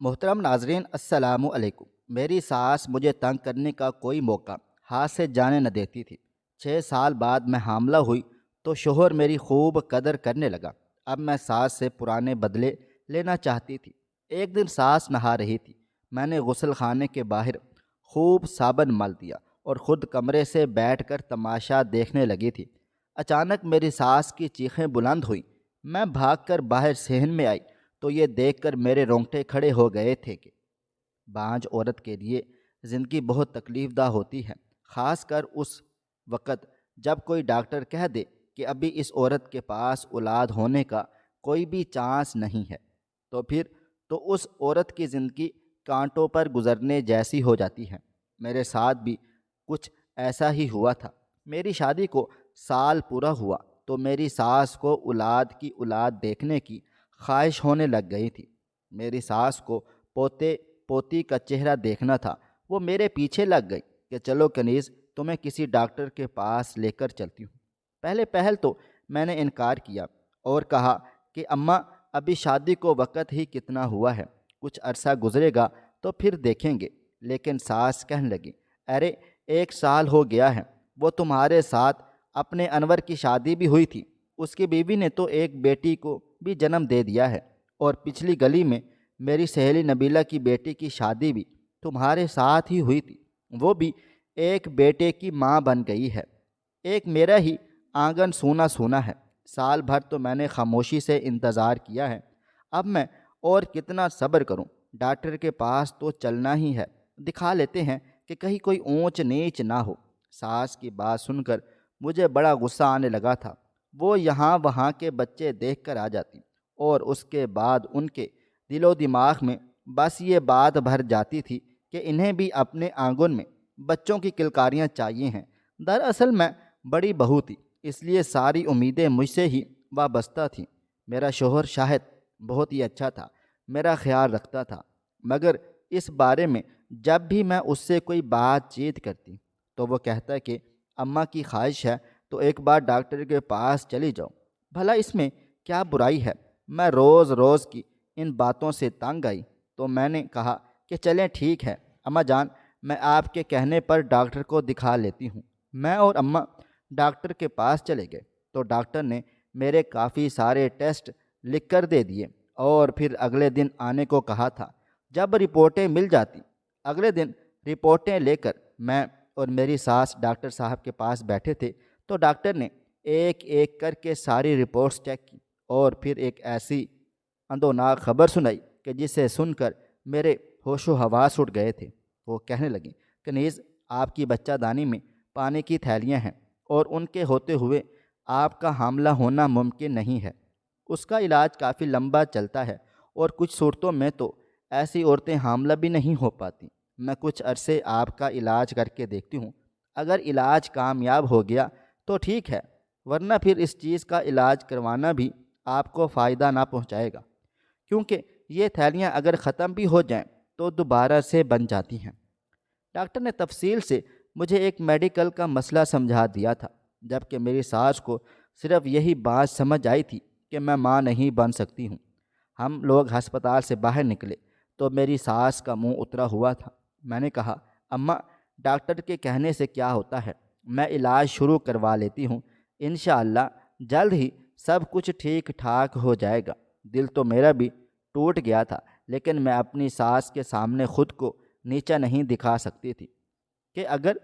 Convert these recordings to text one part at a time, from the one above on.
محترم ناظرین السلام علیکم۔ میری ساس مجھے تنگ کرنے کا کوئی موقع ہاتھ سے جانے نہ دیتی تھی۔ 6 سال بعد میں حاملہ ہوئی تو شوہر میری خوب قدر کرنے لگا۔ اب میں ساس سے پرانے بدلے لینا چاہتی تھی۔ ایک دن ساس نہا رہی تھی، میں نے غسل خانے کے باہر خوب صابن مل دیا اور خود کمرے سے بیٹھ کر تماشا دیکھنے لگی تھی۔ اچانک میری ساس کی چیخیں بلند ہوئیں۔ میں بھاگ کر باہر صحن میں آئی تو یہ دیکھ کر میرے رونگٹے کھڑے ہو گئے تھے کہ بانجھ عورت کے لیے زندگی بہت تکلیف دہ ہوتی ہے، خاص کر اس وقت جب کوئی ڈاکٹر کہہ دے کہ ابھی اس عورت کے پاس اولاد ہونے کا کوئی بھی چانس نہیں ہے، تو پھر تو اس عورت کی زندگی کانٹوں پر گزرنے جیسی ہو جاتی ہے۔ میرے ساتھ بھی کچھ ایسا ہی ہوا تھا۔ میری شادی کو سال پورا ہوا تو میری ساس کو اولاد کی اولاد دیکھنے کی خواہش ہونے لگ گئی تھی۔ میری ساس کو پوتے پوتی کا چہرہ دیکھنا تھا۔ وہ میرے پیچھے لگ گئی کہ چلو کنیز، تمہیں کسی ڈاکٹر کے پاس لے کر چلتی ہوں۔ پہل تو میں نے انکار کیا اور کہا کہ اماں ابھی شادی کو وقت ہی کتنا ہوا ہے، کچھ عرصہ گزرے گا تو پھر دیکھیں گے۔ لیکن ساس کہنے لگی، ارے 1 سال ہو گیا ہے، وہ تمہارے ساتھ اپنے انور کی شادی بھی ہوئی تھی، اس کی بیوی نے تو ایک بیٹی کو بھی جنم دے دیا ہے، اور پچھلی گلی میں میری سہیلی نبیلہ کی بیٹی کی شادی بھی تمہارے ساتھ ہی ہوئی تھی، وہ بھی ایک بیٹے کی ماں بن گئی ہے۔ ایک میرا ہی آنگن سونا سونا ہے۔ سال بھر تو میں نے خاموشی سے انتظار کیا ہے، اب میں اور کتنا صبر کروں؟ ڈاکٹر کے پاس تو چلنا ہی ہے، دکھا لیتے ہیں کہ کہیں کوئی اونچ نیچ نہ ہو۔ ساس کی بات سن کر مجھے بڑا غصہ آنے لگا تھا۔ وہ یہاں وہاں کے بچے دیکھ کر آ جاتی اور اس کے بعد ان کے دل و دماغ میں بس یہ بات بھر جاتی تھی کہ انہیں بھی اپنے آنگن میں بچوں کی کلکاریاں چاہیے ہیں۔ دراصل میں بڑی بہو تھی، اس لیے ساری امیدیں مجھ سے ہی وابستہ تھیں۔ میرا شوہر شاہد بہت ہی اچھا تھا، میرا خیال رکھتا تھا، مگر اس بارے میں جب بھی میں اس سے کوئی بات چیت کرتی تو وہ کہتا کہ اماں کی خواہش ہے تو ایک بار ڈاکٹر کے پاس چلی جاؤ، بھلا اس میں کیا برائی ہے؟ میں روز روز کی ان باتوں سے تنگ آئی تو میں نے کہا کہ چلیں ٹھیک ہے اماں جان، میں آپ کے کہنے پر ڈاکٹر کو دکھا لیتی ہوں۔ میں اور اماں ڈاکٹر کے پاس چلے گئے تو ڈاکٹر نے میرے کافی سارے ٹیسٹ لکھ کر دے دیے اور پھر اگلے دن آنے کو کہا تھا۔ جب رپورٹیں مل جاتی، اگلے دن رپورٹیں لے کر میں اور میری ساس ڈاکٹر صاحب کے پاس بیٹھے تھے تو ڈاکٹر نے ایک ایک کر کے ساری رپورٹس چیک کی اور پھر ایک ایسی اندوناک خبر سنائی کہ جسے سن کر میرے ہوش و حواس اٹھ گئے تھے۔ وہ کہنے لگیں، کنیز آپ کی بچہ دانی میں پانی کی تھیلیاں ہیں اور ان کے ہوتے ہوئے آپ کا حاملہ ہونا ممکن نہیں ہے۔ اس کا علاج کافی لمبا چلتا ہے اور کچھ صورتوں میں تو ایسی عورتیں حاملہ بھی نہیں ہو پاتی۔ میں کچھ عرصے آپ کا علاج کر کے دیکھتی ہوں، اگر علاج کامیاب ہو گیا تو ٹھیک ہے، ورنہ پھر اس چیز کا علاج کروانا بھی آپ کو فائدہ نہ پہنچائے گا، کیونکہ یہ تھیلیاں اگر ختم بھی ہو جائیں تو دوبارہ سے بن جاتی ہیں۔ ڈاکٹر نے تفصیل سے مجھے ایک میڈیکل کا مسئلہ سمجھا دیا تھا، جبکہ میری ساس کو صرف یہی بات سمجھ آئی تھی کہ میں ماں نہیں بن سکتی ہوں۔ ہم لوگ ہسپتال سے باہر نکلے تو میری ساس کا منہ اترا ہوا تھا۔ میں نے کہا، اماں ڈاکٹر کے کہنے سے کیا ہوتا ہے، میں علاج شروع کروا لیتی ہوں، انشاءاللہ جلد ہی سب کچھ ٹھیک ٹھاک ہو جائے گا۔ دل تو میرا بھی ٹوٹ گیا تھا، لیکن میں اپنی ساس کے سامنے خود کو نیچا نہیں دکھا سکتی تھی کہ اگر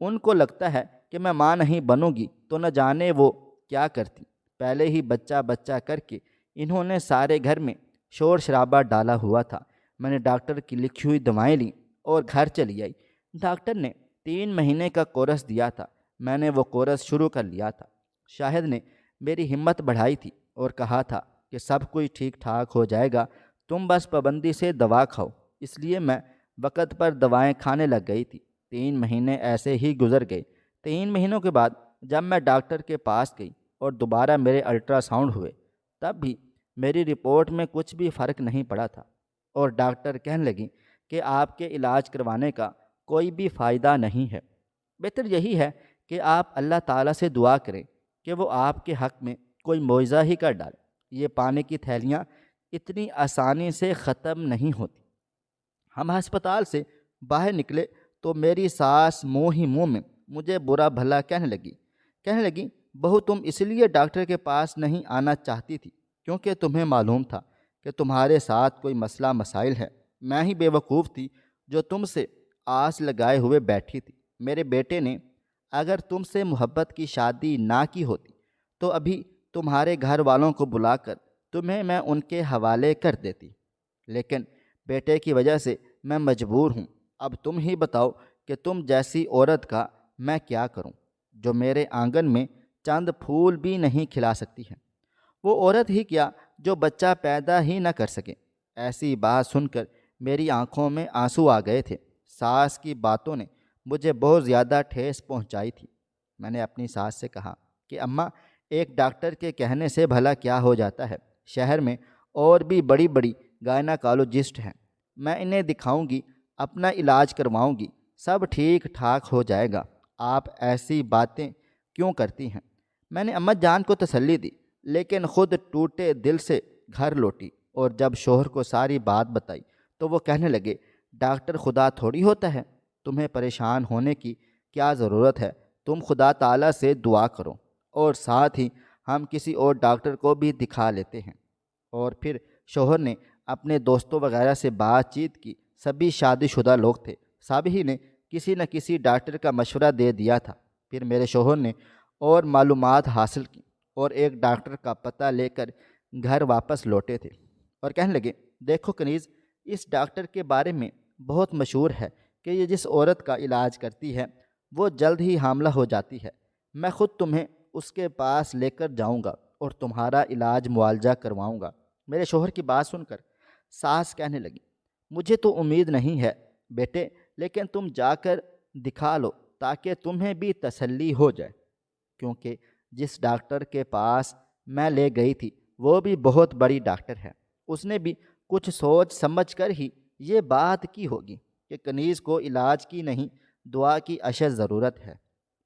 ان کو لگتا ہے کہ میں ماں نہیں بنوں گی تو نہ جانے وہ کیا کرتی۔ پہلے ہی بچہ بچہ کر کے انہوں نے سارے گھر میں شور شرابہ ڈالا ہوا تھا۔ میں نے ڈاکٹر کی لکھی ہوئی دوائیں لیں اور گھر چلی آئی۔ ڈاکٹر نے 3 مہینے کا کورس دیا تھا، میں نے وہ کورس شروع کر لیا تھا۔ شاہد نے میری ہمت بڑھائی تھی اور کہا تھا کہ سب کچھ ٹھیک ٹھاک ہو جائے گا، تم بس پابندی سے دوا کھاؤ۔ اس لیے میں وقت پر دوائیں کھانے لگ گئی تھی۔ 3 مہینے ایسے ہی گزر گئے۔ 3 مہینوں کے بعد جب میں ڈاکٹر کے پاس گئی اور دوبارہ میرے الٹرا ساؤنڈ ہوئے، تب بھی میری رپورٹ میں کچھ بھی فرق نہیں پڑا تھا، اور ڈاکٹر کہنے لگیں کہ آپ کے علاج کروانے کا کوئی بھی فائدہ نہیں ہے، بہتر یہی ہے کہ آپ اللہ تعالیٰ سے دعا کریں کہ وہ آپ کے حق میں کوئی معجزہ ہی کر ڈالے۔ یہ پانی کی تھیلیاں اتنی آسانی سے ختم نہیں ہوتی، ہم ہسپتال سے باہر نکلے تو میری ساس منہ ہی منہ میں مجھے برا بھلا کہنے لگی بہو تم اس لیے ڈاکٹر کے پاس نہیں آنا چاہتی تھی کیونکہ تمہیں معلوم تھا کہ تمہارے ساتھ کوئی مسئلہ مسائل ہے۔ میں ہی بے وقوف تھی جو تم سے آس لگائے ہوئے بیٹھی تھی۔ میرے بیٹے نے اگر تم سے محبت کی شادی نہ کی ہوتی تو ابھی تمہارے گھر والوں کو بلا کر تمہیں میں ان کے حوالے کر دیتی، لیکن بیٹے کی وجہ سے میں مجبور ہوں۔ اب تم ہی بتاؤ کہ تم جیسی عورت کا میں کیا کروں جو میرے آنگن میں چند پھول بھی نہیں کھلا سکتی ہے۔ وہ عورت ہی کیا جو بچہ پیدا ہی نہ کر سکے۔ ایسی بات سن کر میری آنکھوں میں آنسو آ گئے تھے۔ ساس کی باتوں نے مجھے بہت زیادہ ٹھیس پہنچائی تھی۔ میں نے اپنی ساس سے کہا کہ اماں، ایک ڈاکٹر کے کہنے سے بھلا کیا ہو جاتا ہے؟ شہر میں اور بھی بڑی بڑی گائناکالوجسٹ ہیں، میں انہیں دکھاؤں گی، اپنا علاج کرواؤں گی، سب ٹھیک ٹھاک ہو جائے گا۔ آپ ایسی باتیں کیوں کرتی ہیں؟ میں نے اماں جان کو تسلی دی، لیکن خود ٹوٹے دل سے گھر لوٹی، اور جب شوہر کو ساری بات بتائی تو وہ کہنے لگے ڈاکٹر خدا تھوڑی ہوتا ہے، تمہیں پریشان ہونے کی کیا ضرورت ہے؟ تم خدا تعالیٰ سے دعا کرو، اور ساتھ ہی ہم کسی اور ڈاکٹر کو بھی دکھا لیتے ہیں۔ اور پھر شوہر نے اپنے دوستوں وغیرہ سے بات چیت کی۔ سبھی شادی شدہ لوگ تھے، سبھی نے کسی نہ کسی ڈاکٹر کا مشورہ دے دیا تھا۔ پھر میرے شوہر نے اور معلومات حاصل کی اور ایک ڈاکٹر کا پتہ لے کر گھر واپس لوٹے تھے، اور کہنے لگے دیکھو کنیز، اس ڈاکٹر کے بارے میں بہت مشہور ہے کہ یہ جس عورت کا علاج کرتی ہے وہ جلد ہی حاملہ ہو جاتی ہے۔ میں خود تمہیں اس کے پاس لے کر جاؤں گا اور تمہارا علاج معالجہ کرواؤں گا۔ میرے شوہر کی بات سن کر ساس کہنے لگی مجھے تو امید نہیں ہے بیٹے، لیکن تم جا کر دکھا لو تاکہ تمہیں بھی تسلی ہو جائے، کیونکہ جس ڈاکٹر کے پاس میں لے گئی تھی وہ بھی بہت بڑی ڈاکٹر ہے۔ اس نے بھی کچھ سوچ سمجھ کر ہی یہ بات کی ہوگی کہ کنیز کو علاج کی نہیں دعا کی اشد ضرورت ہے۔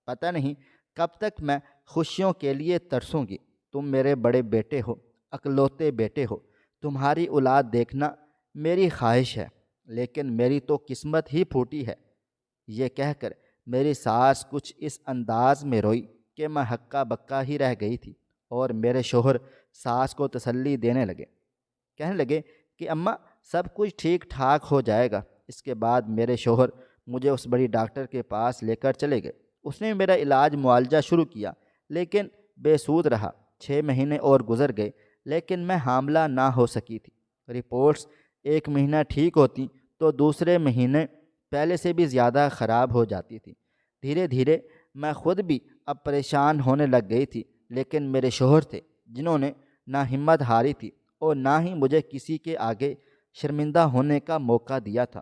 پتہ نہیں کب تک میں خوشیوں کے لیے ترسوں گی۔ تم میرے بڑے بیٹے ہو، اکلوتے بیٹے ہو، تمہاری اولاد دیکھنا میری خواہش ہے، لیکن میری تو قسمت ہی پھوٹی ہے۔ یہ کہہ کر میری ساس کچھ اس انداز میں روئی کہ میں ہکا بکا ہی رہ گئی تھی، اور میرے شوہر ساس کو تسلی دینے لگے، کہنے لگے کہ اماں سب کچھ ٹھیک ٹھاک ہو جائے گا۔ اس کے بعد میرے شوہر مجھے اس بڑی ڈاکٹر کے پاس لے کر چلے گئے۔ اس نے میرا علاج معالجہ شروع کیا، لیکن بے سود رہا۔ 6 مہینے اور گزر گئے، لیکن میں حاملہ نہ ہو سکی تھی۔ رپورٹس ایک مہینہ ٹھیک ہوتی تو دوسرے مہینے پہلے سے بھی زیادہ خراب ہو جاتی تھی۔ دھیرے دھیرے میں خود بھی اب پریشان ہونے لگ گئی تھی، لیکن میرے شوہر تھے جنہوں نے نہ ہمت ہاری تھی اور نہ ہی مجھے کسی کے آگے شرمندہ ہونے کا موقع دیا تھا۔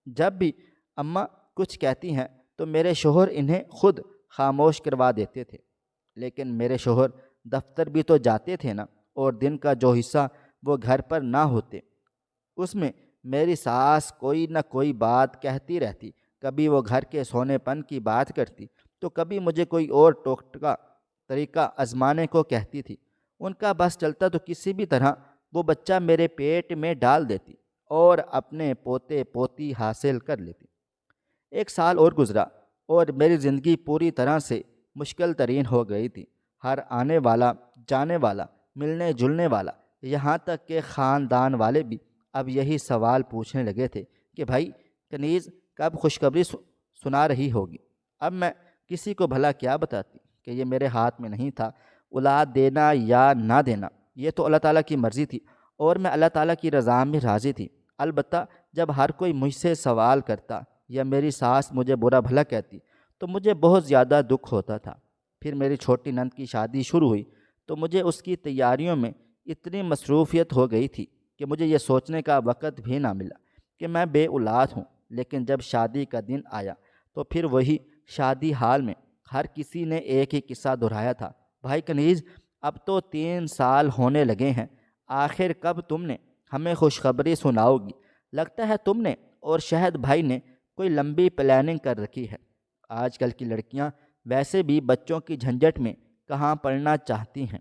جب بھی اماں کچھ کہتی ہیں تو میرے شوہر انہیں خود خاموش کروا دیتے تھے، لیکن میرے شوہر دفتر بھی تو جاتے تھے نا، اور دن کا جو حصہ وہ گھر پر نہ ہوتے اس میں میری ساس کوئی نہ کوئی بات کہتی رہتی۔ کبھی وہ گھر کے سونے پن کی بات کرتی تو کبھی مجھے کوئی اور ٹوٹکا طریقہ آزمانے کو کہتی تھی۔ ان کا بس چلتا تو کسی بھی طرح وہ بچہ میرے پیٹ میں ڈال دیتی اور اپنے پوتے پوتی حاصل کر لیتی۔ 1 سال اور گزرا اور میری زندگی پوری طرح سے مشکل ترین ہو گئی تھی۔ ہر آنے والا جانے والا، ملنے جلنے والا، یہاں تک کہ خاندان والے بھی اب یہی سوال پوچھنے لگے تھے کہ بھائی کنیز کب خوشخبری سنا رہی ہوگی؟ اب میں کسی کو بھلا کیا بتاتی کہ یہ میرے ہاتھ میں نہیں تھا، اولاد دینا یا نہ دینا یہ تو اللہ تعالیٰ کی مرضی تھی، اور میں اللہ تعالیٰ کی رضا میں راضی تھی۔ البتہ جب ہر کوئی مجھ سے سوال کرتا یا میری ساس مجھے برا بھلا کہتی تو مجھے بہت زیادہ دکھ ہوتا تھا۔ پھر میری چھوٹی نند کی شادی شروع ہوئی تو مجھے اس کی تیاریوں میں اتنی مصروفیت ہو گئی تھی کہ مجھے یہ سوچنے کا وقت بھی نہ ملا کہ میں بے اولاد ہوں۔ لیکن جب شادی کا دن آیا تو پھر وہی شادی حال میں ہر کسی نے ایک ہی قصہ دہرایا تھا، بھائی کنیز اب تو 3 سال ہونے لگے ہیں، آخر کب تم نے ہمیں خوشخبری سناؤ گی؟ لگتا ہے تم نے اور شہد بھائی نے کوئی لمبی پلاننگ کر رکھی ہے۔ آج کل کی لڑکیاں ویسے بھی بچوں کی جھنجٹ میں کہاں پڑھنا چاہتی ہیں،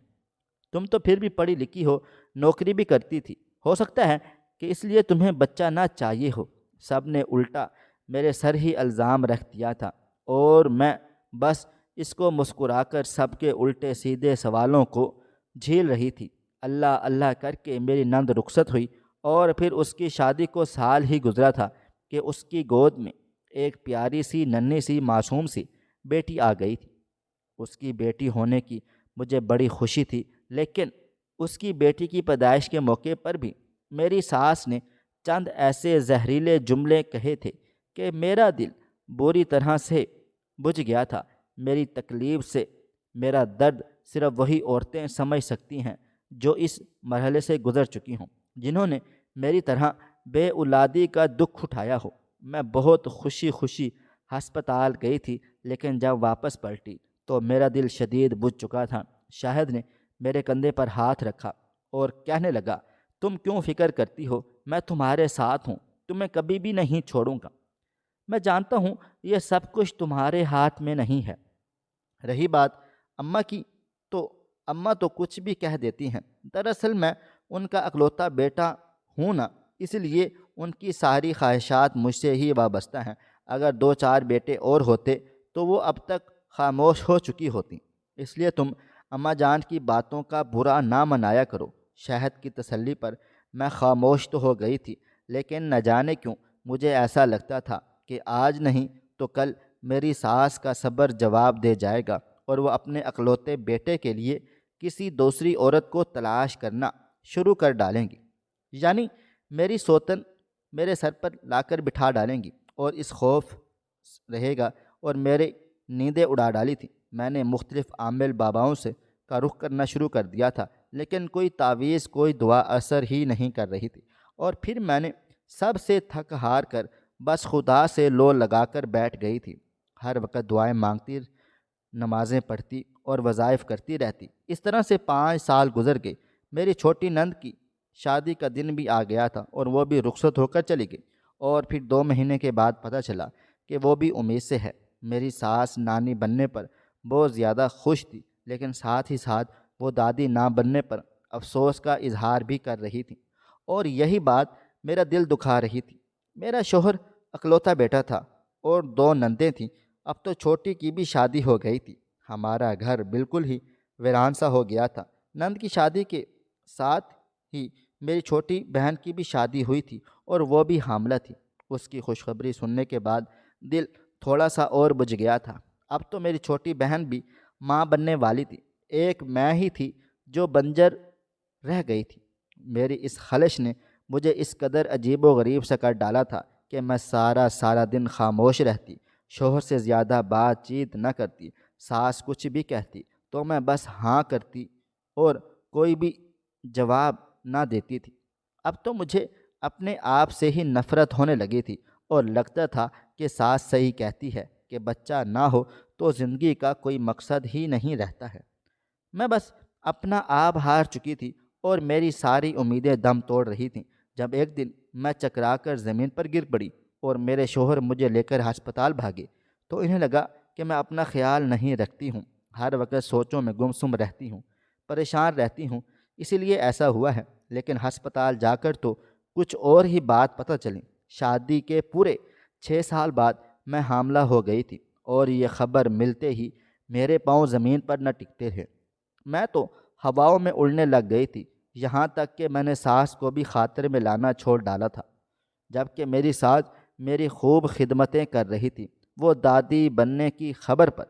تم تو پھر بھی پڑھی لکھی ہو، نوکری بھی کرتی تھی، ہو سکتا ہے کہ اس لیے تمہیں بچہ نہ چاہیے ہو، سب نے الٹا میرے سر ہی الزام رکھ دیا تھا، اور میں بس اس کو مسکرا کر سب کے الٹے سیدھے سوالوں کو جھیل رہی تھی۔ اللہ اللہ کر کے میری نند رخصت ہوئی، اور پھر اس کی شادی کو سال ہی گزرا تھا کہ اس کی گود میں ایک پیاری سی ننھی سی معصوم سی بیٹی آ گئی تھی۔ اس کی بیٹی ہونے کی مجھے بڑی خوشی تھی، لیکن اس کی بیٹی کی پیدائش کے موقع پر بھی میری ساس نے چند ایسے زہریلے جملے کہے تھے کہ میرا دل بری طرح سے بجھ گیا تھا۔ میری تکلیف سے میرا درد صرف وہی عورتیں سمجھ سکتی ہیں جو اس مرحلے سے گزر چکی ہوں، جنہوں نے میری طرح بے اولادی کا دکھ اٹھایا ہو۔ میں بہت خوشی خوشی ہسپتال گئی تھی، لیکن جب واپس پلٹی تو میرا دل شدید بجھ چکا تھا۔ شاہد نے میرے کندھے پر ہاتھ رکھا اور کہنے لگا، تم کیوں فکر کرتی ہو؟ میں تمہارے ساتھ ہوں، تمہیں کبھی بھی نہیں چھوڑوں گا۔ میں جانتا ہوں یہ سب کچھ تمہارے ہاتھ میں نہیں ہے۔ رہی بات اماں کی، تو اماں تو کچھ بھی کہہ دیتی ہیں۔ دراصل میں ان کا اکلوتا بیٹا ہوں نا، اس لیے ان کی ساری خواہشات مجھ سے ہی وابستہ ہیں۔ اگر 2-4 بیٹے اور ہوتے تو وہ اب تک خاموش ہو چکی ہوتی۔ اس لیے تم اماں جان کی باتوں کا برا نہ منایا کرو۔ شہد کی تسلی پر میں خاموش تو ہو گئی تھی، لیکن نہ جانے کیوں مجھے ایسا لگتا تھا کہ آج نہیں تو کل میری ساس کا صبر جواب دے جائے گا، اور وہ اپنے اکلوتے بیٹے کے لیے کسی دوسری عورت کو تلاش کرنا شروع کر ڈالیں گی، یعنی میری سوتن میرے سر پر لا کر بٹھا ڈالیں گی، اور اس خوف رہے گا اور میرے نیندیں اڑا ڈالی تھی۔ میں نے مختلف عامل باباؤں سے کا رخ کرنا شروع کر دیا تھا، لیکن کوئی تعویذ کوئی دعا اثر ہی نہیں کر رہی تھی، اور پھر میں نے سب سے تھک ہار کر بس خدا سے لو لگا کر بیٹھ گئی تھی۔ ہر وقت دعائیں مانگتی، نمازیں پڑھتی اور وظائف کرتی رہتی۔ اس طرح سے 5 سال گزر گئے۔ میری چھوٹی نند کی شادی کا دن بھی آ گیا تھا، اور وہ بھی رخصت ہو کر چلی گئی، اور پھر 2 مہینے کے بعد پتہ چلا کہ وہ بھی امید سے ہے۔ میری ساس نانی بننے پر بہت زیادہ خوش تھی، لیکن ساتھ ہی ساتھ وہ دادی نہ بننے پر افسوس کا اظہار بھی کر رہی تھی، اور یہی بات میرا دل دکھا رہی تھی۔ میرا شوہر اکلوتا بیٹا تھا اور 2 نندیں تھیں، اب تو چھوٹی کی بھی شادی ہو گئی تھی۔ ہمارا گھر بالکل ہی ویران سا ہو گیا تھا۔ نند کی شادی کے ساتھ ہی میری چھوٹی بہن کی بھی شادی ہوئی تھی، اور وہ بھی حاملہ تھی۔ اس کی خوشخبری سننے کے بعد دل تھوڑا سا اور بجھ گیا تھا۔ اب تو میری چھوٹی بہن بھی ماں بننے والی تھی، ایک میں ہی تھی جو بنجر رہ گئی تھی۔ میری اس خلش نے مجھے اس قدر عجیب و غریب سا کر ڈالا تھا کہ میں سارا دن خاموش رہتی، شوہر سے زیادہ بات چیت نہ کرتی، ساس کچھ بھی کہتی تو میں بس ہاں کرتی اور کوئی بھی جواب نہ دیتی تھی۔ اب تو مجھے اپنے آپ سے ہی نفرت ہونے لگی تھی، اور لگتا تھا کہ ساس صحیح کہتی ہے کہ بچہ نہ ہو تو زندگی کا کوئی مقصد ہی نہیں رہتا ہے۔ میں بس اپنا آب ہار چکی تھی، اور میری ساری امیدیں دم توڑ رہی تھیں، جب ایک دن میں چکرا کر زمین پر گر پڑی اور میرے شوہر مجھے لے کر ہسپتال بھاگے۔ تو انہیں لگا کہ میں اپنا خیال نہیں رکھتی ہوں، ہر وقت سوچوں میں گمسم رہتی ہوں، پریشان رہتی ہوں، اسی لیے ایسا ہوا ہے۔ لیکن ہسپتال جا کر تو کچھ اور ہی بات پتہ چلی۔ شادی کے پورے 6 سال بعد میں حاملہ ہو گئی تھی، اور یہ خبر ملتے ہی میرے پاؤں زمین پر نہ ٹکتے تھے۔ میں تو ہواؤں میں اڑنے لگ گئی تھی، یہاں تک کہ میں نے ساس کو بھی خاطر میں لانا چھوڑ ڈالا تھا۔ جبکہ میری ساس میری خوب خدمتیں کر رہی تھی، وہ دادی بننے کی خبر پر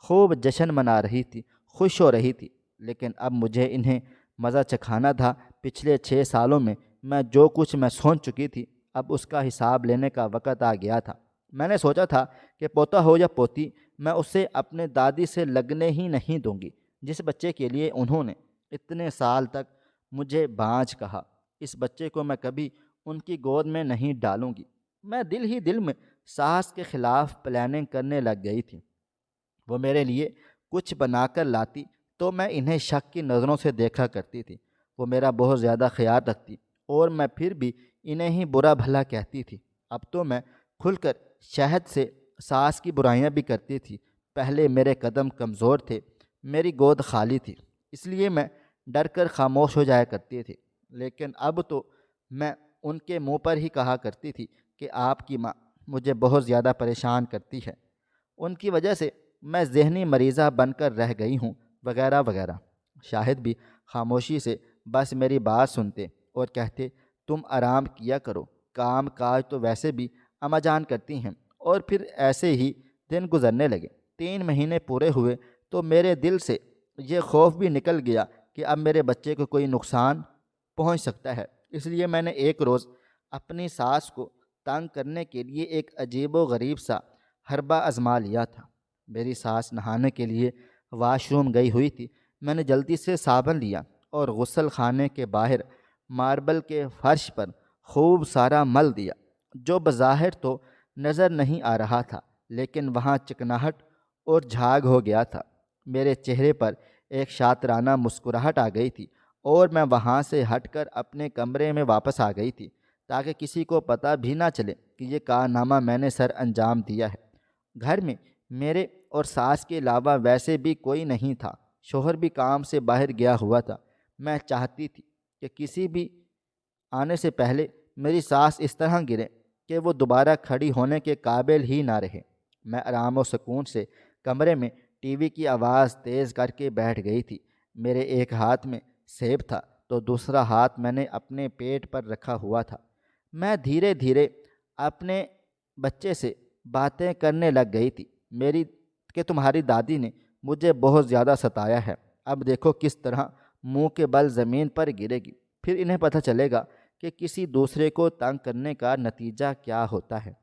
خوب جشن منا رہی تھی، خوش ہو رہی تھی، لیکن اب مجھے انہیں مزہ چکھانا تھا۔ پچھلے 6 سالوں میں جو کچھ میں سوچ چکی تھی، اب اس کا حساب لینے کا وقت آ گیا تھا۔ میں نے سوچا تھا کہ پوتا ہو یا پوتی، میں اسے اپنے دادی سے لگنے ہی نہیں دوں گی، جس بچے کے لیے انہوں نے اتنے سال تک مجھے بانجھ کہا۔ اس بچے کو میں کبھی ان کی گود میں نہیں ڈالوں گی۔ میں دل ہی دل میں ساس کے خلاف پلاننگ کرنے لگ گئی تھی۔ وہ میرے لیے کچھ بنا کر لاتی تو میں انہیں شک کی نظروں سے دیکھا کرتی تھی۔ وہ میرا بہت زیادہ خیال رکھتی، اور میں پھر بھی انہیں ہی برا بھلا کہتی تھی۔ اب تو میں کھل کر شہد سے ساس کی برائیاں بھی کرتی تھی۔ پہلے میرے قدم کمزور تھے، میری گود خالی تھی، اس لیے میں ڈر کر خاموش ہو جایا کرتی تھی، لیکن اب تو میں ان کے منہ پر ہی کہا کرتی تھی کہ آپ کی ماں مجھے بہت زیادہ پریشان کرتی ہے، ان کی وجہ سے میں ذہنی مریضہ بن کر رہ گئی ہوں، وغیرہ وغیرہ۔ شاہد بھی خاموشی سے بس میری بات سنتے اور کہتے تم آرام کیا کرو، کام کاج تو ویسے بھی اماں جان کرتی ہیں۔ اور پھر ایسے ہی دن گزرنے لگے۔ 3 مہینے پورے ہوئے تو میرے دل سے یہ خوف بھی نکل گیا کہ اب میرے بچے کو کوئی نقصان پہنچ سکتا ہے۔ اس لیے میں نے ایک روز اپنی ساس کو تنگ کرنے کے لیے ایک عجیب و غریب سا حربہ آزما لیا تھا۔ میری ساس نہانے کے لیے واش روم گئی ہوئی تھی۔ میں نے جلدی سے صابن لیا اور غسل خانے کے باہر ماربل کے فرش پر خوب سارا مل دیا، جو بظاہر تو نظر نہیں آ رہا تھا، لیکن وہاں چکناہٹ اور جھاگ ہو گیا تھا۔ میرے چہرے پر ایک شاطرانہ مسکراہٹ آ گئی تھی اور میں وہاں سے ہٹ کر اپنے کمرے میں واپس آ گئی تھی تاکہ کسی کو پتہ بھی نہ چلے کہ یہ کارنامہ میں نے سر انجام دیا ہے۔ گھر میں میرے اور ساس کے علاوہ ویسے بھی کوئی نہیں تھا۔ شوہر بھی کام سے باہر گیا ہوا تھا۔ میں چاہتی تھی کہ کسی بھی آنے سے پہلے میری ساس اس طرح گرے کہ وہ دوبارہ کھڑی ہونے کے قابل ہی نہ رہے۔ میں آرام و سکون سے کمرے میں ٹی وی کی آواز تیز کر کے بیٹھ گئی تھی۔ میرے ایک ہاتھ میں سیب تھا تو دوسرا ہاتھ میں نے اپنے پیٹ پر رکھا ہوا تھا۔ میں دھیرے دھیرے اپنے بچے سے باتیں کرنے لگ گئی تھی، میری کہ تمہاری دادی نے مجھے بہت زیادہ ستایا ہے، اب دیکھو کس طرح منہ کے بل زمین پر گرے گی، پھر انہیں پتہ چلے گا کہ کسی دوسرے کو تنگ کرنے کا نتیجہ کیا ہوتا ہے۔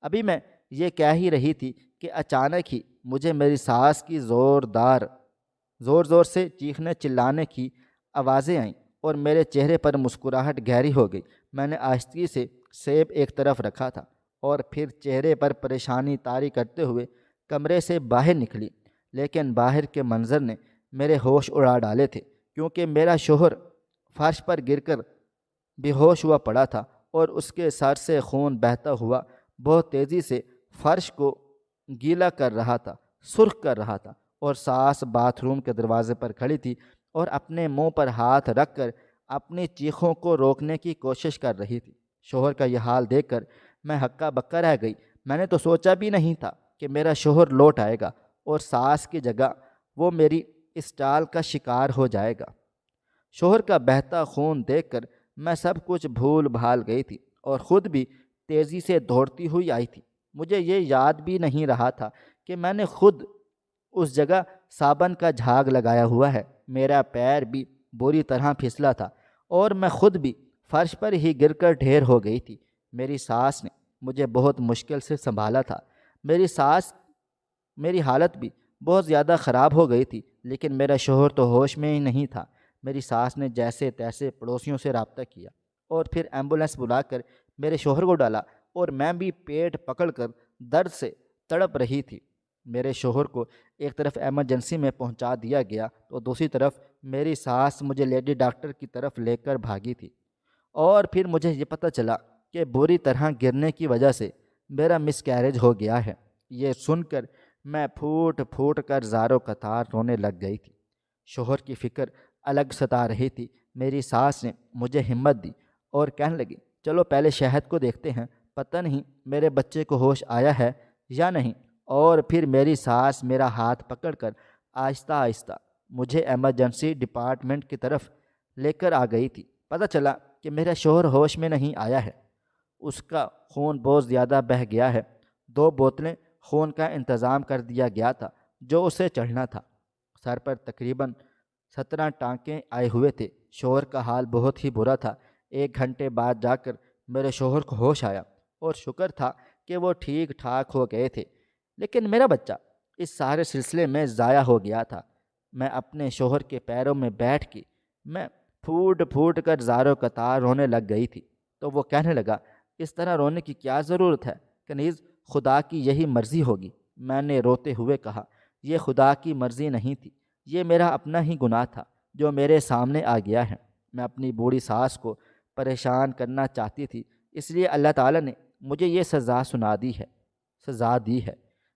ابھی میں یہ کہہ ہی رہی تھی کہ اچانک ہی مجھے میری ساس کی زور زور سے چیخنے چلانے کی آوازیں آئیں اور میرے چہرے پر مسکراہٹ گہری ہو گئی۔ میں نے آہستگی سے سیب ایک طرف رکھا تھا اور پھر چہرے پر پریشانی طاری کرتے ہوئے کمرے سے باہر نکلی، لیکن باہر کے منظر نے میرے ہوش اڑا ڈالے تھے، کیونکہ میرا شوہر فرش پر گر کر بے ہوش ہوا پڑا تھا اور اس کے سر سے خون بہتا ہوا بہت تیزی سے فرش کو گیلا کر رہا تھا، سرخ کر رہا تھا، اور ساس باتھ روم کے دروازے پر کھڑی تھی اور اپنے منہ پر ہاتھ رکھ کر اپنی چیخوں کو روکنے کی کوشش کر رہی تھی۔ شوہر کا یہ حال دیکھ کر میں ہکا بکا رہ گئی۔ میں نے تو سوچا بھی نہیں تھا کہ میرا شوہر لوٹ آئے گا اور ساس کی جگہ وہ میری اس چال کا شکار ہو جائے گا۔ شوہر کا بہتا خون دیکھ کر میں سب کچھ بھول بھال گئی تھی اور خود بھی تیزی سے دوڑتی ہوئی آئی تھی۔ مجھے یہ یاد بھی نہیں رہا تھا کہ میں نے خود اس جگہ صابن کا جھاگ لگایا ہوا ہے۔ میرا پیر بھی بری طرح پھسلا تھا اور میں خود بھی فرش پر ہی گر کر ڈھیر ہو گئی تھی۔ میری ساس نے مجھے بہت مشکل سے سنبھالا تھا۔ میری حالت بھی بہت زیادہ خراب ہو گئی تھی، لیکن میرا شوہر تو ہوش میں ہی نہیں تھا۔ میری ساس نے جیسے تیسے پڑوسیوں سے رابطہ کیا اور پھر ایمبولینس بلا کر میرے شوہر کو ڈالا، اور میں بھی پیٹ پکڑ کر درد سے تڑپ رہی تھی۔ میرے شوہر کو ایک طرف ایمرجنسی میں پہنچا دیا گیا تو دوسری طرف میری ساس مجھے لیڈی ڈاکٹر کی طرف لے کر بھاگی تھی، اور پھر مجھے یہ پتہ چلا کہ بری طرح گرنے کی وجہ سے میرا مس کیریج ہو گیا ہے۔ یہ سن کر میں پھوٹ پھوٹ کر زاروں قطار رونے لگ گئی تھی۔ شوہر کی فکر الگ ستا رہی تھی۔ میری ساس نے مجھے ہمت دی اور کہنے لگی چلو پہلے شہد کو دیکھتے ہیں، پتہ نہیں میرے بچے کو ہوش آیا ہے یا نہیں۔ اور پھر میری ساس میرا ہاتھ پکڑ کر آہستہ آہستہ مجھے ایمرجنسی ڈپارٹمنٹ کی طرف لے کر آ گئی تھی۔ پتہ چلا کہ میرا شوہر ہوش میں نہیں آیا ہے، اس کا خون بہت زیادہ بہہ گیا ہے۔ 2 بوتلیں خون کا انتظام کر دیا گیا تھا جو اسے چڑھنا تھا۔ سر پر تقریباً 17 ٹانکے آئے ہوئے تھے۔ شوہر کا حال بہت ہی برا تھا۔ 1 گھنٹے بعد جا کر میرے شوہر کو ہوش آیا اور شکر تھا کہ وہ ٹھیک ٹھاک ہو گئے تھے، لیکن میرا بچہ اس سارے سلسلے میں ضائع ہو گیا تھا۔ میں اپنے شوہر کے پیروں میں بیٹھ کے میں پھوٹ پھوٹ کر زاروں قطار رونے لگ گئی تھی، تو وہ کہنے لگا اس طرح رونے کی کیا ضرورت ہے کنیز، خدا کی یہی مرضی ہوگی۔ میں نے روتے ہوئے کہا یہ خدا کی مرضی نہیں تھی، یہ میرا اپنا ہی گناہ تھا جو میرے سامنے آ گیا ہے۔ میں اپنی بوڑھی ساس کو پریشان کرنا چاہتی تھی، اس لیے اللہ تعالیٰ نے مجھے یہ سزا دی ہے۔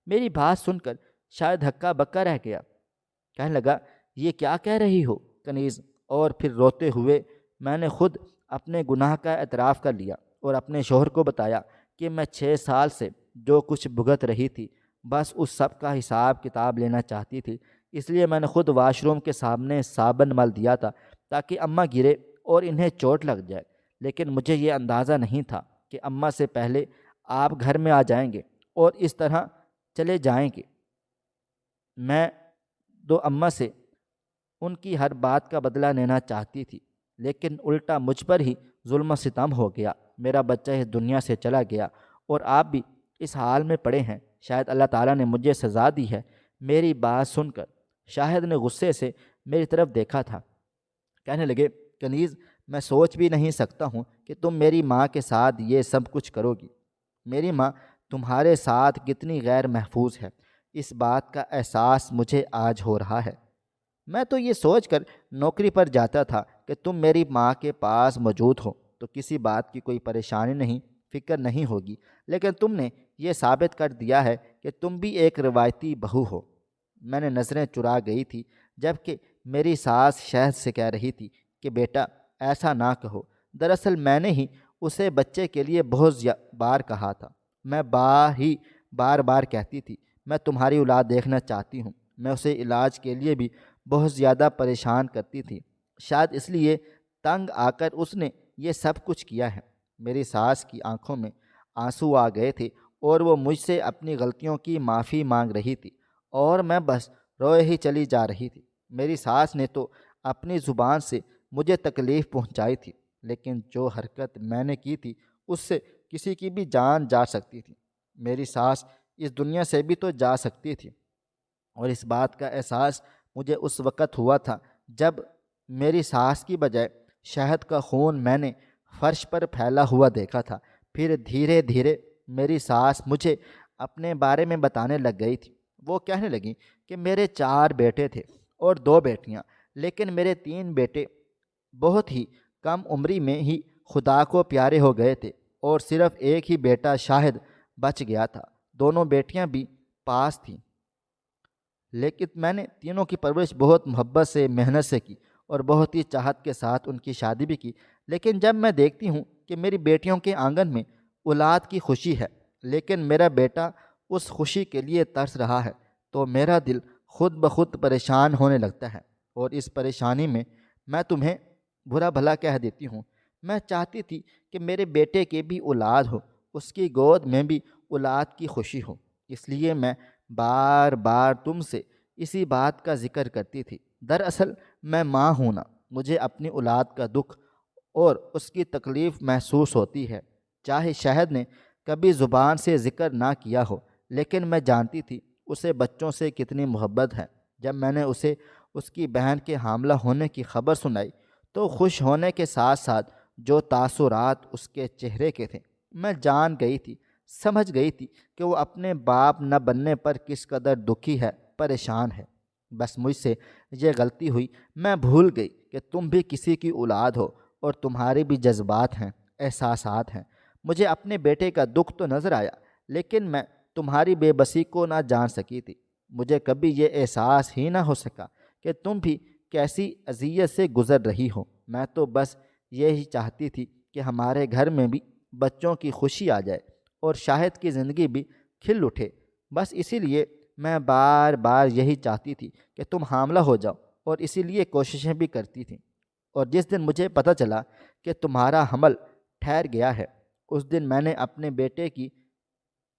میری بات سن کر شاید ہکا بکا رہ گیا، کہنے لگا یہ کیا کہہ رہی ہو کنیز، اور پھر روتے ہوئے میں نے خود اپنے گناہ کا اعتراف کر لیا اور اپنے شوہر کو بتایا کہ میں 6 سال سے جو کچھ بھگت رہی تھی بس اس سب کا حساب کتاب لینا چاہتی تھی، اس لیے میں نے خود واش روم کے سامنے صابن مل دیا تھا تاکہ اماں گرے اور انہیں چوٹ لگ جائے، لیکن مجھے یہ اندازہ نہیں تھا کہ اماں سے پہلے آپ گھر میں آ جائیں گے اور اس طرح چلے جائیں گے۔ میں دو اماں سے ان کی ہر بات کا بدلہ لینا چاہتی تھی، لیکن الٹا مجھ پر ہی ظلم و ستم ہو گیا۔ میرا بچہ اس دنیا سے چلا گیا اور آپ بھی اس حال میں پڑے ہیں۔ شاید اللہ تعالیٰ نے مجھے سزا دی ہے۔ میری بات سن کر شاہد نے غصے سے میری طرف دیکھا تھا، کہنے لگے، کنیز، میں سوچ بھی نہیں سکتا ہوں کہ تم میری ماں کے ساتھ یہ سب کچھ کرو گی۔ میری ماں تمہارے ساتھ کتنی غیر محفوظ ہے، اس بات کا احساس مجھے آج ہو رہا ہے۔ میں تو یہ سوچ کر نوکری پر جاتا تھا کہ تم میری ماں کے پاس موجود ہو تو کسی بات کی کوئی پریشانی نہیں، فکر نہیں ہوگی، لیکن تم نے یہ ثابت کر دیا ہے کہ تم بھی ایک روایتی بہو ہو۔ میں نے نظریں چرا گئی تھی جب کہ میری ساس شہد سے کہہ رہی تھی کہ بیٹا ایسا نہ کہو۔ دراصل میں نے ہی اسے بچے کے لیے بہت بار کہا تھا۔ میں بار بار کہتی تھی میں تمہاری اولاد دیکھنا چاہتی ہوں۔ میں اسے علاج کے لیے بھی بہت زیادہ پریشان کرتی تھی، شاید اس لیے تنگ آ کر اس نے یہ سب کچھ کیا ہے۔ میری ساس کی آنکھوں میں آنسو آ گئے تھے اور وہ مجھ سے اپنی غلطیوں کی معافی مانگ رہی تھی اور میں بس روئے ہی چلی جا رہی تھی۔ میری ساس نے تو اپنی زبان سے مجھے تکلیف پہنچائی تھی، لیکن جو حرکت میں نے کی تھی اس سے کسی کی بھی جان جا سکتی تھی۔ میری ساس اس دنیا سے بھی تو جا سکتی تھی، اور اس بات کا احساس مجھے اس وقت ہوا تھا جب میری ساس کی بجائے شہد کا خون میں نے فرش پر پھیلا ہوا دیکھا تھا۔ پھر دھیرے دھیرے میری ساس مجھے اپنے بارے میں بتانے لگ گئی تھی۔ وہ کہنے لگی کہ میرے 4 بیٹے تھے اور 2 بیٹیاں، لیکن میرے 3 بیٹے بہت ہی کم عمری میں ہی خدا کو پیارے ہو گئے تھے اور صرف ایک ہی بیٹا شاہد بچ گیا تھا۔ دونوں بیٹیاں بھی پاس تھیں، لیکن میں نے تینوں کی پرورش بہت محبت سے، محنت سے کی اور بہت ہی چاہت کے ساتھ ان کی شادی بھی کی۔ لیکن جب میں دیکھتی ہوں کہ میری بیٹیوں کے آنگن میں اولاد کی خوشی ہے لیکن میرا بیٹا اس خوشی کے لیے ترس رہا ہے تو میرا دل خود بخود پریشان ہونے لگتا ہے، اور اس پریشانی میں میں تمہیں برا بھلا کہہ دیتی ہوں۔ میں چاہتی تھی کہ میرے بیٹے کی بھی اولاد ہو، اس کی گود میں بھی اولاد کی خوشی ہو، اس لیے میں بار بار تم سے اسی بات کا ذکر کرتی تھی۔ دراصل میں ماں ہوں نا، مجھے اپنی اولاد کا دکھ اور اس کی تکلیف محسوس ہوتی ہے، چاہے شہد نے کبھی زبان سے ذکر نہ کیا ہو، لیکن میں جانتی تھی اسے بچوں سے کتنی محبت ہے۔ جب میں نے اسے اس کی بہن کے حاملہ ہونے کی خبر سنائی تو خوش ہونے کے ساتھ ساتھ جو تاثرات اس کے چہرے کے تھے، میں جان گئی تھی، سمجھ گئی تھی کہ وہ اپنے باپ نہ بننے پر کس قدر دکھی ہے، پریشان ہے۔ بس مجھ سے یہ غلطی ہوئی، میں بھول گئی کہ تم بھی کسی کی اولاد ہو اور تمہارے بھی جذبات ہیں، احساسات ہیں۔ مجھے اپنے بیٹے کا دکھ تو نظر آیا، لیکن میں تمہاری بے بسی کو نہ جان سکی تھی۔ مجھے کبھی یہ احساس ہی نہ ہو سکا کہ تم بھی کیسی اذیت سے گزر رہی ہو۔ میں تو بس یہی چاہتی تھی کہ ہمارے گھر میں بھی بچوں کی خوشی آ جائے اور شاہد کی زندگی بھی کھل اٹھے۔ بس اسی لیے میں بار بار یہی چاہتی تھی کہ تم حاملہ ہو جاؤ، اور اسی لیے کوششیں بھی کرتی تھی۔ اور جس دن مجھے پتہ چلا کہ تمہارا حمل ٹھہر گیا ہے، اس دن میں نے اپنے بیٹے کی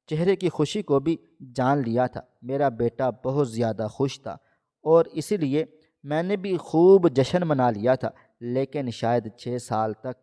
چہرے کی خوشی کو بھی جان لیا تھا۔ میرا بیٹا بہت زیادہ خوش تھا اور اسی لیے میں نے بھی خوب جشن منا لیا تھا، لیکن شاید 6 سال تک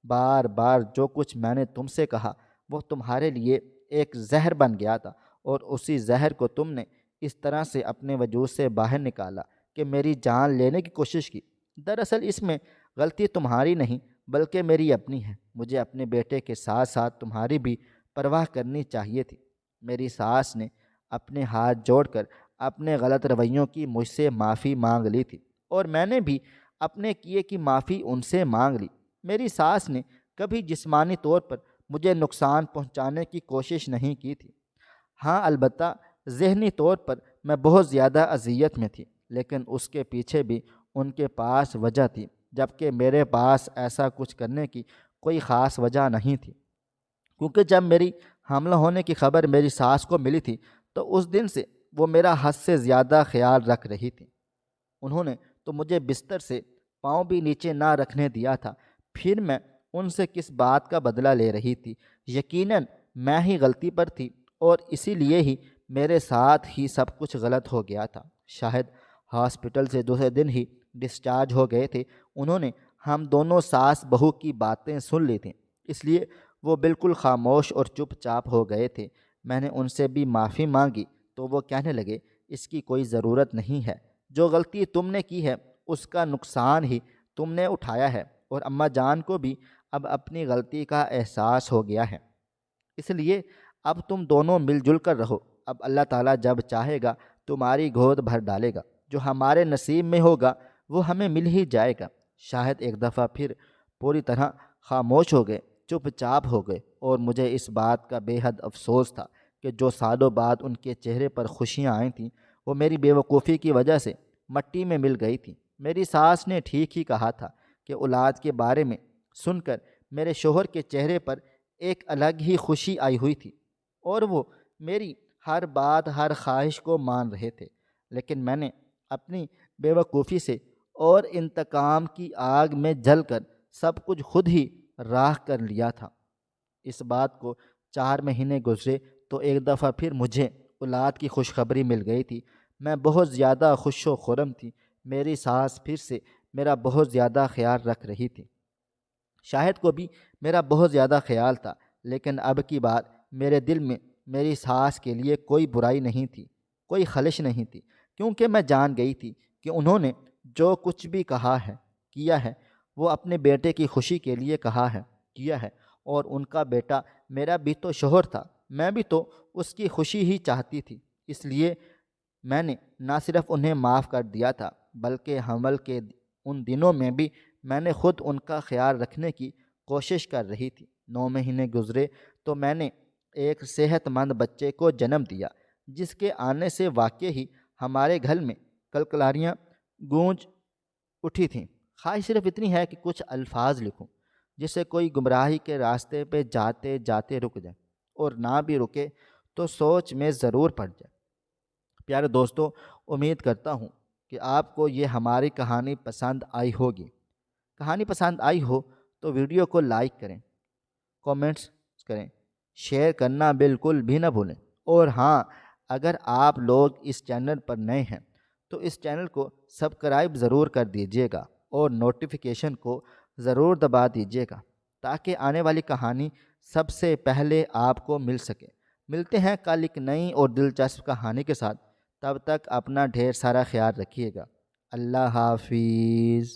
بار بار جو کچھ میں نے تم سے کہا وہ تمہارے لیے ایک زہر بن گیا تھا، اور اسی زہر کو تم نے اس طرح سے اپنے وجود سے باہر نکالا کہ میری جان لینے کی کوشش کی۔ دراصل اس میں غلطی تمہاری نہیں بلکہ میری اپنی ہے۔ مجھے اپنے بیٹے کے ساتھ ساتھ تمہاری بھی پرواہ کرنی چاہیے تھی۔ میری ساس نے اپنے ہاتھ جوڑ کر اپنے غلط رویوں کی مجھ سے معافی مانگ لی تھی، اور میں نے بھی اپنے کیے کی معافی ان سے مانگ لی۔ میری ساس نے کبھی جسمانی طور پر مجھے نقصان پہنچانے کی کوشش نہیں کی تھی۔ ہاں، البتہ ذہنی طور پر میں بہت زیادہ اذیت میں تھی، لیکن اس کے پیچھے بھی ان کے پاس وجہ تھی۔ جبکہ میرے پاس ایسا کچھ کرنے کی کوئی خاص وجہ نہیں تھی، کیونکہ جب میری حاملہ ہونے کی خبر میری ساس کو ملی تھی تو اس دن سے وہ میرا حد سے زیادہ خیال رکھ رہی تھی۔ انہوں نے تو مجھے بستر سے پاؤں بھی نیچے نہ رکھنے دیا تھا، پھر میں ان سے کس بات کا بدلہ لے رہی تھی؟ یقیناً میں ہی غلطی پر تھی، اور اسی لیے ہی میرے ساتھ ہی سب کچھ غلط ہو گیا تھا۔ شاہد ہاسپٹل سے دوسرے دن ہی ڈسچارج ہو گئے تھے۔ انہوں نے ہم دونوں ساس بہو کی باتیں سن لی تھیں، اس لیے وہ بالکل خاموش اور چپ چاپ ہو گئے تھے۔ میں نے ان سے بھی معافی مانگی تو وہ کہنے لگے، اس کی کوئی ضرورت نہیں ہے، جو غلطی تم نے کی ہے اس کا نقصان ہی تم نے اٹھایا ہے، اور اماں جان کو بھی اب اپنی غلطی کا احساس ہو گیا ہے، اس لیے اب تم دونوں مل جل کر رہو۔ اب اللہ تعالیٰ جب چاہے گا تمہاری گود بھر ڈالے گا، جو ہمارے نصیب میں ہوگا وہ ہمیں مل ہی جائے گا۔ شاہد ایک دفعہ پھر پوری طرح خاموش ہو گئے، چپ چاپ ہو گئے، اور مجھے اس بات کا بے حد افسوس تھا کہ جو سالوں بعد ان کے چہرے پر خوشیاں آئی تھیں وہ میری بے وقوفی کی وجہ سے مٹی میں مل گئی تھیں۔ میری ساس نے ٹھیک ہی کہا تھا کہ اولاد کے بارے میں سن کر میرے شوہر کے چہرے پر ایک الگ ہی خوشی آئی ہوئی تھی، اور وہ میری ہر بات ہر خواہش کو مان رہے تھے، لیکن میں نے اپنی بے وقوفی سے اور انتقام کی آگ میں جل کر سب کچھ خود ہی راہ کر لیا تھا۔ اس بات کو 4 مہینے گزرے تو ایک دفعہ پھر مجھے اولاد کی خوشخبری مل گئی تھی۔ میں بہت زیادہ خوش و خرم تھی۔ میری ساس پھر سے میرا بہت زیادہ خیال رکھ رہی تھی۔ شاہد کو بھی میرا بہت زیادہ خیال تھا، لیکن اب کی بات میرے دل میں میری ساس کے لیے کوئی برائی نہیں تھی، کوئی خلش نہیں تھی، کیونکہ میں جان گئی تھی کہ انہوں نے جو کچھ بھی کہا ہے کیا ہے وہ اپنے بیٹے کی خوشی کے لیے کہا ہے کیا ہے، اور ان کا بیٹا میرا بھی تو شوہر تھا، میں بھی تو اس کی خوشی ہی چاہتی تھی۔ اس لیے میں نے نہ صرف انہیں معاف کر دیا تھا بلکہ حمل کے ان دنوں میں بھی میں نے خود ان کا خیال رکھنے کی کوشش کر رہی تھی۔ 9 مہینے گزرے تو میں نے ایک صحت مند بچے کو جنم دیا، جس کے آنے سے واقع ہی ہمارے گھر میں کلکلاریاں گونج اٹھی تھیں۔ خواہش صرف اتنی ہے کہ کچھ الفاظ لکھوں جسے کوئی گمراہی کے راستے پہ جاتے جاتے رک جائے، اور نہ بھی رکے تو سوچ میں ضرور پڑ جائے۔ پیارے دوستو، امید کرتا ہوں کہ آپ کو یہ ہماری کہانی پسند آئی ہوگی۔ کہانی پسند آئی ہو تو ویڈیو کو لائک کریں، کومنٹس کریں، شیئر کرنا بالکل بھی نہ بھولیں، اور ہاں، اگر آپ لوگ اس چینل پر نئے ہیں تو اس چینل کو سبسکرائب ضرور کر دیجیے گا اور نوٹیفیکیشن کو ضرور دبا دیجیے گا تاکہ آنے والی کہانی سب سے پہلے آپ کو مل سکے۔ ملتے ہیں کل ایک نئی اور دلچسپ کہانی کے ساتھ، تب تک اپنا ڈھیر سارا خیال رکھیے گا۔ اللہ حافظ۔